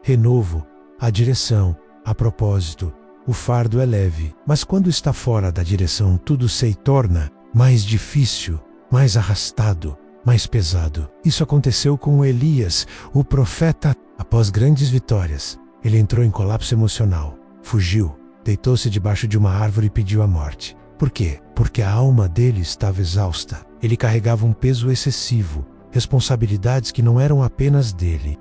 S1: renovo, a direção, a propósito, o fardo é leve. Mas quando está fora da direção, tudo se torna mais difícil, mais arrastado, mais pesado. Isso aconteceu com Elias, o profeta. Após grandes vitórias, ele entrou em colapso emocional, fugiu, deitou-se debaixo de uma árvore e pediu a morte. Por quê? Porque a alma dele estava exausta. Ele carregava um peso excessivo, responsabilidades que não eram apenas dele,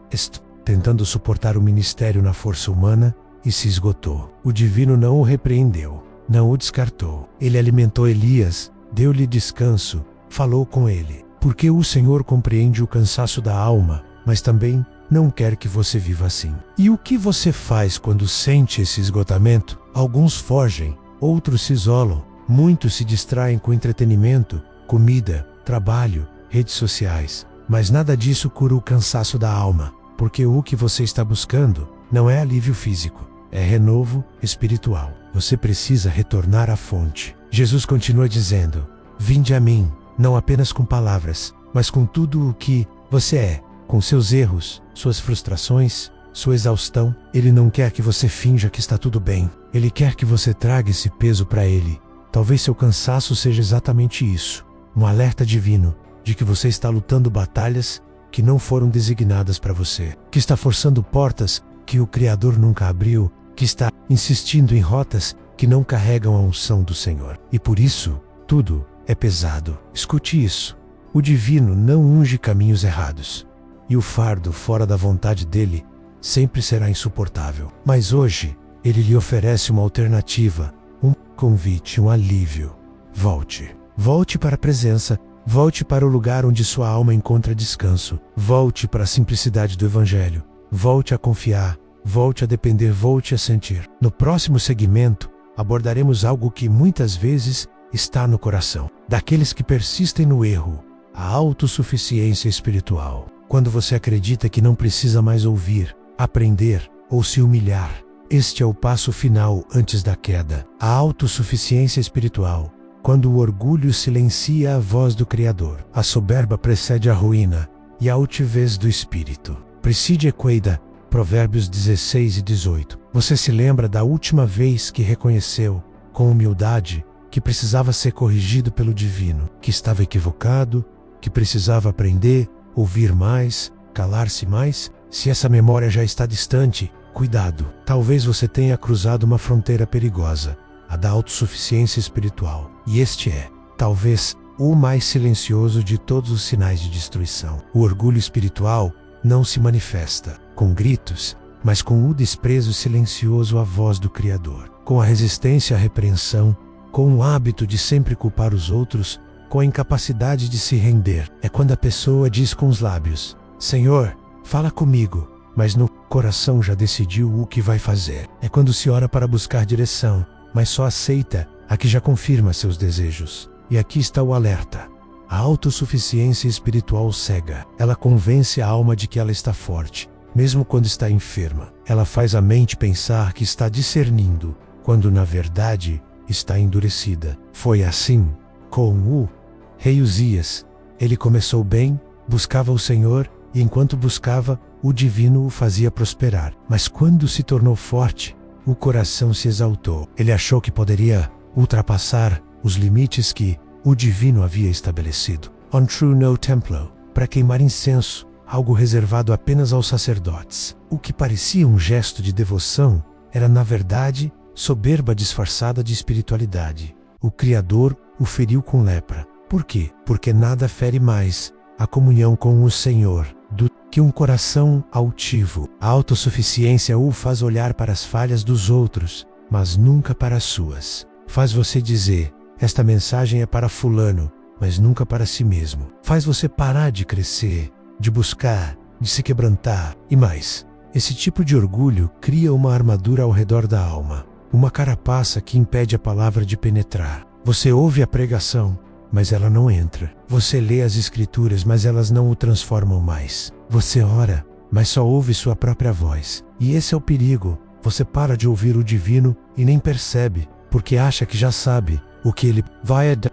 S1: tentando suportar o ministério na força humana, e se esgotou. O divino não o repreendeu, não o descartou. Ele alimentou Elias, deu-lhe descanso, falou com ele. Porque o Senhor compreende o cansaço da alma, mas também não quer que você viva assim. E o que você faz quando sente esse esgotamento? Alguns fogem, outros se isolam, muitos se distraem com entretenimento, comida, trabalho, redes sociais. Mas nada disso cura o cansaço da alma, porque o que você está buscando não é alívio físico, é renovo espiritual. Você precisa retornar à fonte. Jesus continua dizendo: vinde a mim, não apenas com palavras, mas com tudo o que você é, com seus erros, suas frustrações, sua exaustão. Ele não quer que você finja que está tudo bem. Ele quer que você traga esse peso para ele. Talvez seu cansaço seja exatamente isso, um alerta divino de que você está lutando batalhas que não foram designadas para você, que está forçando portas que o Criador nunca abriu, que está insistindo em rotas que não carregam a unção do Senhor. E por isso, tudo é pesado. Escute isso: o divino não unge caminhos errados, e o fardo fora da vontade dele sempre será insuportável. Mas hoje, ele lhe oferece uma alternativa, um convite, um alívio. Volte. Volte para a presença. Volte para o lugar onde sua alma encontra descanso. Volte para a simplicidade do Evangelho. Volte a confiar. Volte a depender. Volte a sentir. No próximo segmento, abordaremos algo que muitas vezes está no coração daqueles que persistem no erro: a autossuficiência espiritual. Quando você acredita que não precisa mais ouvir, aprender ou se humilhar, este é o passo final antes da queda. A autossuficiência espiritual. Quando o orgulho silencia a voz do Criador, a soberba precede a ruína e a altivez do espírito. Preside equeida, Provérbios 16:18. Você se lembra da última vez que reconheceu, com humildade, que precisava ser corrigido pelo divino, que estava equivocado, que precisava aprender, ouvir mais, calar-se mais? Se essa memória já está distante, cuidado. Talvez você tenha cruzado uma fronteira perigosa, a da autossuficiência espiritual. E este é, talvez, o mais silencioso de todos os sinais de destruição. O orgulho espiritual não se manifesta com gritos, mas com o desprezo silencioso à voz do Criador, com a resistência à repreensão, com o hábito de sempre culpar os outros, com a incapacidade de se render. É quando a pessoa diz com os lábios: Senhor, fala comigo, mas no coração já decidiu o que vai fazer. É quando se ora para buscar direção, mas só aceita a que já confirma seus desejos. E aqui está o alerta. A autossuficiência espiritual cega. Ela convence a alma de que ela está forte, mesmo quando está enferma. Ela faz a mente pensar que está discernindo, quando na verdade está endurecida. Foi assim com o rei Uzias. Ele começou bem, buscava o Senhor, e enquanto buscava, o divino o fazia prosperar. Mas quando se tornou forte, o coração se exaltou. Ele achou que poderia ultrapassar os limites que o divino havia estabelecido. On true no templo, para queimar incenso, algo reservado apenas aos sacerdotes. O que parecia um gesto de devoção era, na verdade, soberba disfarçada de espiritualidade. O Criador o feriu com lepra. Por quê? Porque nada fere mais a comunhão com o Senhor do que um coração altivo. A autossuficiência o faz olhar para as falhas dos outros, mas nunca para as suas. Faz você dizer: esta mensagem é para fulano, mas nunca para si mesmo. Faz você parar de crescer, de buscar, de se quebrantar. E mais, esse tipo de orgulho cria uma armadura ao redor da alma, uma carapaça que impede a palavra de penetrar. Você ouve a pregação, mas ela não entra. Você lê as escrituras, mas elas não o transformam mais. Você ora, mas só ouve sua própria voz. E esse é o perigo. Você para de ouvir o divino e nem percebe, porque acha que já sabe o que ele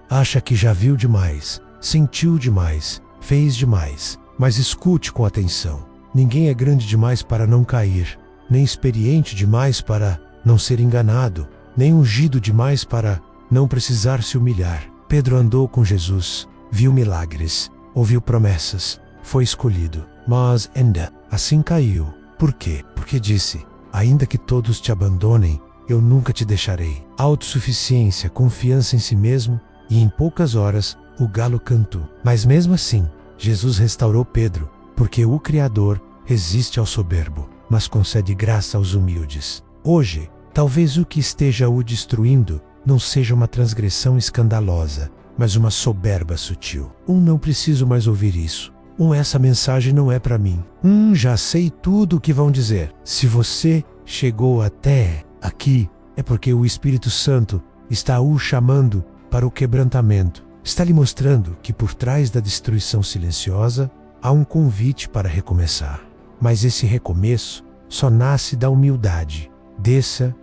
S1: acha que já viu demais, sentiu demais, fez demais. Mas escute com atenção. Ninguém é grande demais para não cair, nem experiente demais para não ser enganado, nem ungido demais para não precisar se humilhar. Pedro andou com Jesus, viu milagres, ouviu promessas, foi escolhido, mas ainda assim caiu. Por quê? Porque disse: ainda que todos te abandonem, eu nunca te deixarei. Autossuficiência, confiança em si mesmo, e em poucas horas o galo cantou. Mas mesmo assim, Jesus restaurou Pedro, porque o Criador resiste ao soberbo, mas concede graça aos humildes. Hoje, talvez o que esteja o destruindo não seja uma transgressão escandalosa, mas uma soberba sutil. Não preciso mais ouvir isso. Essa mensagem não é para mim. Já sei tudo o que vão dizer. Se você chegou até aqui, é porque o Espírito Santo está o chamando para o quebrantamento. Está lhe mostrando que por trás da destruição silenciosa há um convite para recomeçar. Mas esse recomeço só nasce da humildade. Desça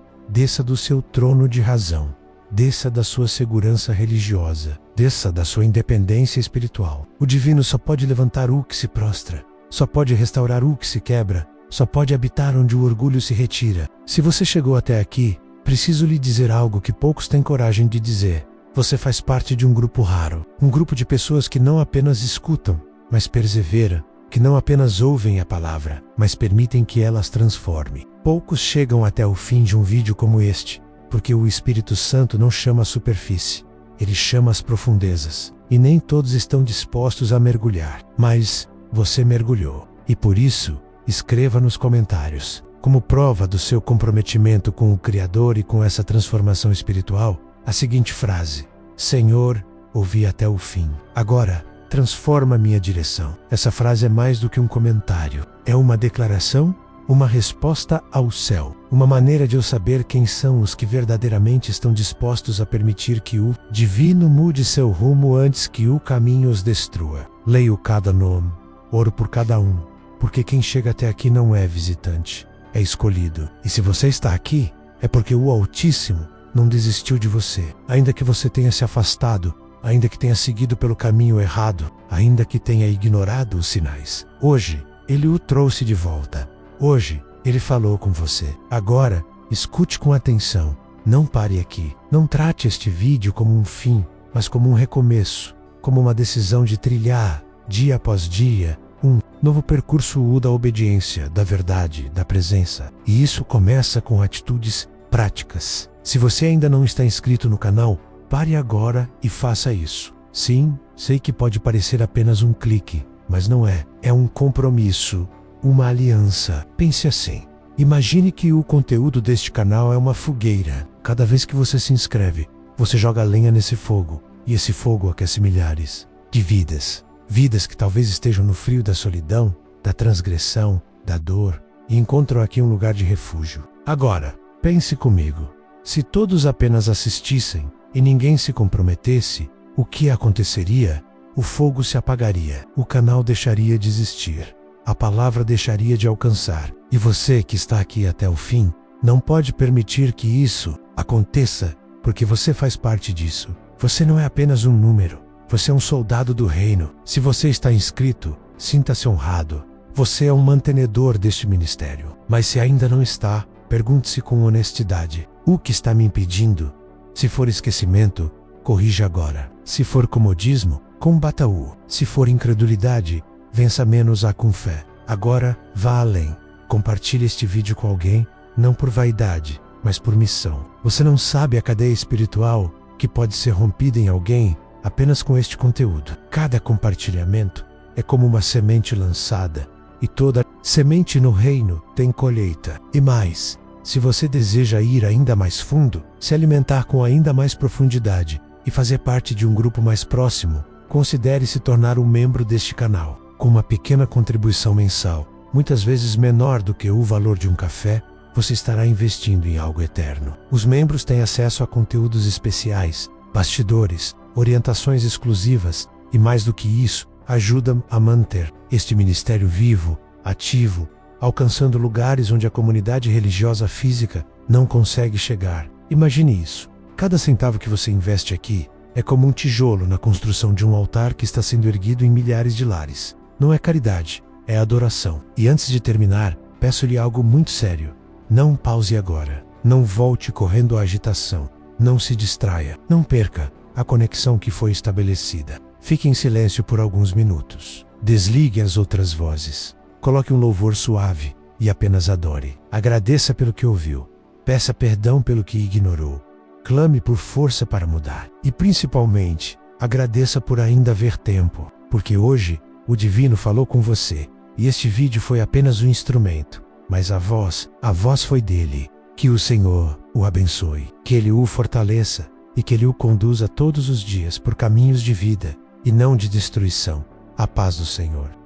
S1: do seu trono de razão. Desça da sua segurança religiosa. Desça da sua independência espiritual. O divino só pode levantar o que se prostra. Só pode restaurar o que se quebra. Só pode habitar onde o orgulho se retira. Se você chegou até aqui, preciso lhe dizer algo que poucos têm coragem de dizer. Você faz parte de um grupo raro. Um grupo de pessoas que não apenas escutam, mas persevera. Que não apenas ouvem a palavra, mas permitem que ela as transforme. Poucos chegam até o fim de um vídeo como este, porque o Espírito Santo não chama a superfície, ele chama as profundezas. E nem todos estão dispostos a mergulhar, mas você mergulhou. E por isso, escreva nos comentários, como prova do seu comprometimento com o Criador e com essa transformação espiritual, a seguinte frase: Senhor, ouvi até o fim. Agora, transforma minha direção. Essa frase é mais do que um comentário. É uma declaração, uma resposta ao céu. Uma maneira de eu saber quem são os que verdadeiramente estão dispostos a permitir que o divino mude seu rumo antes que o caminho os destrua. Leio cada nome, oro por cada um, porque quem chega até aqui não é visitante, é escolhido. E se você está aqui, é porque o Altíssimo não desistiu de você. Ainda que você tenha se afastado, ainda que tenha seguido pelo caminho errado, ainda que tenha ignorado os sinais, hoje Ele o trouxe de volta. Hoje Ele falou com você. Agora, escute com atenção. Não pare aqui. Não trate este vídeo como um fim, mas como um recomeço, como uma decisão de trilhar, dia após dia, um novo percurso da obediência, da verdade, da presença. E isso começa com atitudes práticas. Se você ainda não está inscrito no canal, pare agora e faça isso. Sim, sei que pode parecer apenas um clique, mas não é. É um compromisso, uma aliança. Pense assim. Imagine que o conteúdo deste canal é uma fogueira. Cada vez que você se inscreve, você joga lenha nesse fogo, e esse fogo aquece milhares de vidas. Vidas que talvez estejam no frio da solidão, da transgressão, da dor, e encontram aqui um lugar de refúgio. Agora, pense comigo. Se todos apenas assistissem e ninguém se comprometesse, o que aconteceria? O fogo se apagaria, o canal deixaria de existir, a palavra deixaria de alcançar. E você que está aqui até o fim, não pode permitir que isso aconteça, porque você faz parte disso. Você não é apenas um número, você é um soldado do reino. Se você está inscrito, sinta-se honrado. Você é um mantenedor deste ministério. Mas se ainda não está, pergunte-se com honestidade: o que está me impedindo? Se for esquecimento, corrija agora. Se for comodismo, combata-o. Se for incredulidade, vença menos-a com fé. Agora, vá além. Compartilhe este vídeo com alguém, não por vaidade, mas por missão. Você não sabe a cadeia espiritual que pode ser rompida em alguém apenas com este conteúdo. Cada compartilhamento é como uma semente lançada, e toda semente no reino tem colheita. E mais, se você deseja ir ainda mais fundo, se alimentar com ainda mais profundidade e fazer parte de um grupo mais próximo, considere se tornar um membro deste canal. Com uma pequena contribuição mensal, muitas vezes menor do que o valor de um café, você estará investindo em algo eterno. Os membros têm acesso a conteúdos especiais, bastidores, orientações exclusivas e, mais do que isso, ajudam a manter este ministério vivo, ativo, alcançando lugares onde a comunidade religiosa física não consegue chegar. Imagine isso. Cada centavo que você investe aqui é como um tijolo na construção de um altar que está sendo erguido em milhares de lares. Não é caridade, é adoração. E antes de terminar, peço-lhe algo muito sério. Não pause agora. Não volte correndo à agitação. Não se distraia. Não perca a conexão que foi estabelecida. Fique em silêncio por alguns minutos. Desligue as outras vozes. Coloque um louvor suave e apenas adore. Agradeça pelo que ouviu. Peça perdão pelo que ignorou. Clame por força para mudar. E principalmente, agradeça por ainda haver tempo. Porque hoje, o Divino falou com você. E este vídeo foi apenas um instrumento. Mas a voz foi dele. Que o Senhor o abençoe. Que Ele o fortaleça. E que Ele o conduza todos os dias por caminhos de vida e não de destruição. A paz do Senhor.